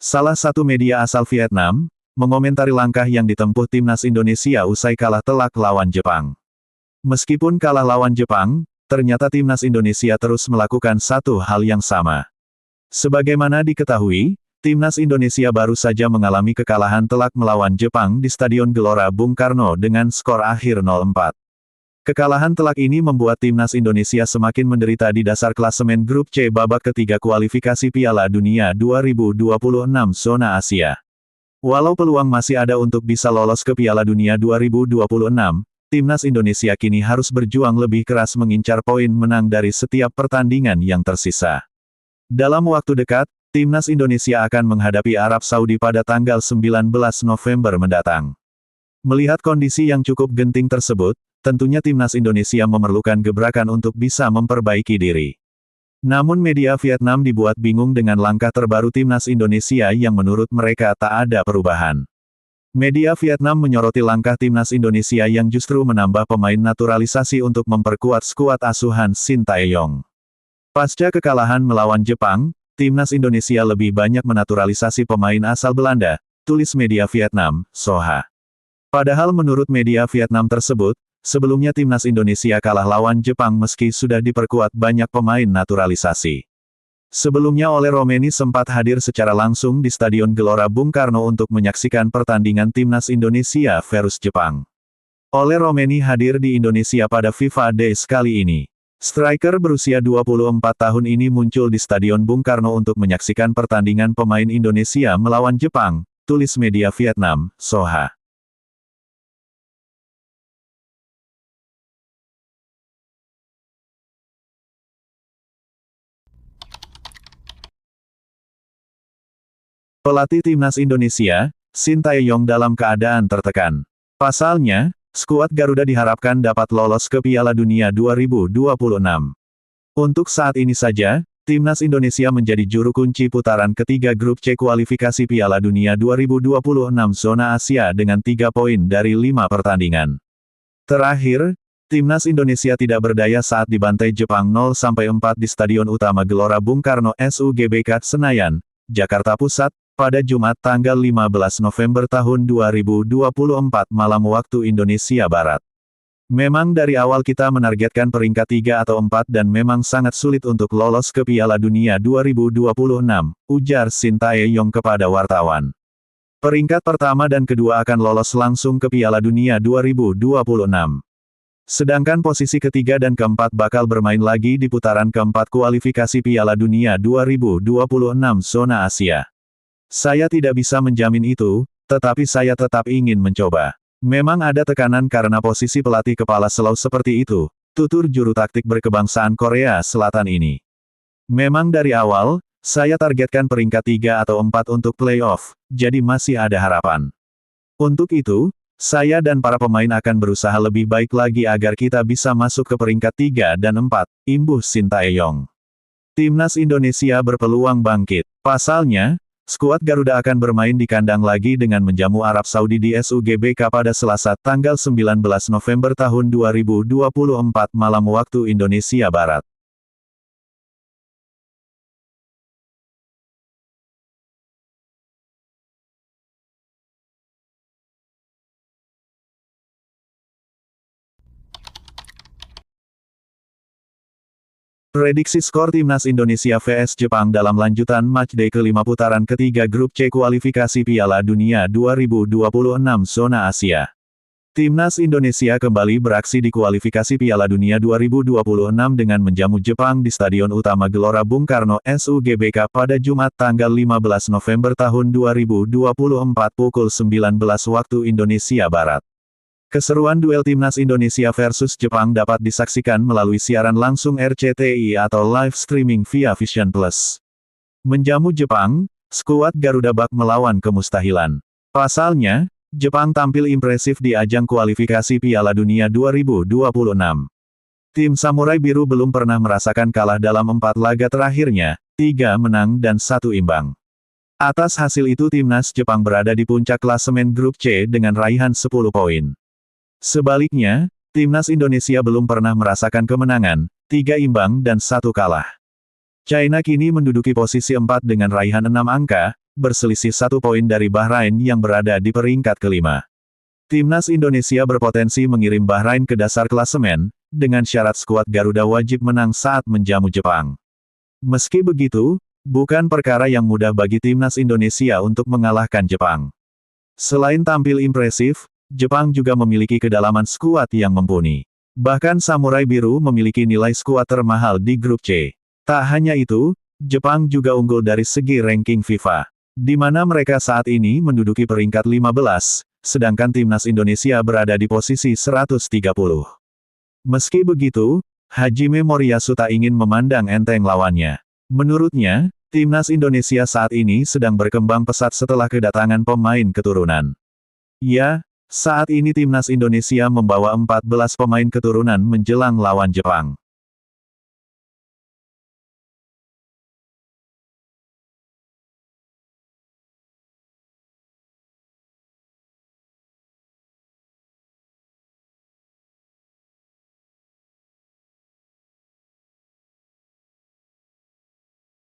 Salah satu media asal Vietnam, mengomentari langkah yang ditempuh timnas Indonesia usai kalah telak lawan Jepang. Meskipun kalah lawan Jepang, ternyata timnas Indonesia terus melakukan satu hal yang sama. Sebagaimana diketahui, timnas Indonesia baru saja mengalami kekalahan telak melawan Jepang di Stadion Gelora Bung Karno dengan skor akhir 0-4. Kekalahan telak ini membuat timnas Indonesia semakin menderita di dasar klasemen grup C babak ketiga kualifikasi Piala Dunia 2026 zona Asia. Walau peluang masih ada untuk bisa lolos ke Piala Dunia 2026, timnas Indonesia kini harus berjuang lebih keras mengincar poin menang dari setiap pertandingan yang tersisa. Dalam waktu dekat, timnas Indonesia akan menghadapi Arab Saudi pada tanggal 19 November mendatang. Melihat kondisi yang cukup genting tersebut, tentunya timnas Indonesia memerlukan gebrakan untuk bisa memperbaiki diri. Namun media Vietnam dibuat bingung dengan langkah terbaru timnas Indonesia yang menurut mereka tak ada perubahan. Media Vietnam menyoroti langkah timnas Indonesia yang justru menambah pemain naturalisasi untuk memperkuat skuad asuhan Shin Tae-yong. Pasca kekalahan melawan Jepang, timnas Indonesia lebih banyak menaturalisasi pemain asal Belanda, tulis media Vietnam, Soha. Padahal menurut media Vietnam tersebut, sebelumnya timnas Indonesia kalah lawan Jepang meski sudah diperkuat banyak pemain naturalisasi. Sebelumnya Ole Romeni sempat hadir secara langsung di Stadion Gelora Bung Karno untuk menyaksikan pertandingan timnas Indonesia versus Jepang. Ole Romeni hadir di Indonesia pada FIFA Days kali ini. Striker berusia 24 tahun ini muncul di Stadion Bung Karno untuk menyaksikan pertandingan pemain Indonesia melawan Jepang, tulis media Vietnam, Soha. Pelatih timnas Indonesia, Shin Tae-yong dalam keadaan tertekan. Pasalnya, skuad Garuda diharapkan dapat lolos ke Piala Dunia 2026. Untuk saat ini saja, timnas Indonesia menjadi juru kunci putaran ketiga grup C kualifikasi Piala Dunia 2026 zona Asia dengan 3 poin dari 5 pertandingan. Terakhir, timnas Indonesia tidak berdaya saat dibantai Jepang 0-4 di Stadion Utama Gelora Bung Karno SUGBK Senayan, Jakarta Pusat, pada Jumat tanggal 15 November tahun 2024 malam waktu Indonesia Barat. Memang dari awal kita menargetkan peringkat 3 atau 4 dan memang sangat sulit untuk lolos ke Piala Dunia 2026, ujar Shin Tae-yong kepada wartawan. Peringkat pertama dan kedua akan lolos langsung ke Piala Dunia 2026. Sedangkan posisi ketiga dan keempat bakal bermain lagi di putaran keempat kualifikasi Piala Dunia 2026 zona Asia. Saya tidak bisa menjamin itu, tetapi saya tetap ingin mencoba. Memang ada tekanan karena posisi pelatih kepala selau seperti itu, tutur juru taktik berkebangsaan Korea Selatan ini. Memang dari awal, saya targetkan peringkat 3 atau 4 untuk playoff, jadi masih ada harapan. Untuk itu, saya dan para pemain akan berusaha lebih baik lagi agar kita bisa masuk ke peringkat 3 dan 4, imbuh Shin Tae-yong. Timnas Indonesia berpeluang bangkit. Pasalnya, skuad Garuda akan bermain di kandang lagi dengan menjamu Arab Saudi di SUGBK pada Selasa tanggal 19 November tahun 2024 malam waktu Indonesia Barat. Prediksi skor timnas Indonesia vs Jepang dalam lanjutan matchday kelima putaran ketiga grup C kualifikasi Piala Dunia 2026 zona Asia. Timnas Indonesia kembali beraksi di kualifikasi Piala Dunia 2026 dengan menjamu Jepang di Stadion Utama Gelora Bung Karno SUGBK pada Jumat tanggal 15 November tahun 2024 pukul 19 waktu Indonesia Barat. Keseruan duel timnas Indonesia versus Jepang dapat disaksikan melalui siaran langsung RCTI atau live streaming via Vision Plus. Menjamu Jepang, skuad Garuda bak melawan kemustahilan. Pasalnya, Jepang tampil impresif di ajang kualifikasi Piala Dunia 2026. Tim Samurai Biru belum pernah merasakan kalah dalam 4 laga terakhirnya, 3 menang dan 1 imbang. Atas hasil itu timnas Jepang berada di puncak klasemen grup C dengan raihan 10 poin. Sebaliknya, timnas Indonesia belum pernah merasakan kemenangan, 3 imbang dan 1 kalah. China kini menduduki posisi 4 dengan raihan 6 angka, berselisih 1 poin dari Bahrain yang berada di peringkat kelima. Timnas Indonesia berpotensi mengirim Bahrain ke dasar klasemen, dengan syarat skuad Garuda wajib menang saat menjamu Jepang. Meski begitu, bukan perkara yang mudah bagi timnas Indonesia untuk mengalahkan Jepang. Selain tampil impresif, Jepang juga memiliki kedalaman skuad yang mumpuni. Bahkan Samurai Biru memiliki nilai skuad termahal di grup C. Tak hanya itu, Jepang juga unggul dari segi ranking FIFA, di mana mereka saat ini menduduki peringkat 15, sedangkan timnas Indonesia berada di posisi 130. Meski begitu, Hajime Moriyasu tak ingin memandang enteng lawannya. Menurutnya, timnas Indonesia saat ini sedang berkembang pesat setelah kedatangan pemain keturunan. Ya, saat ini timnas Indonesia membawa 14 pemain keturunan menjelang lawan Jepang.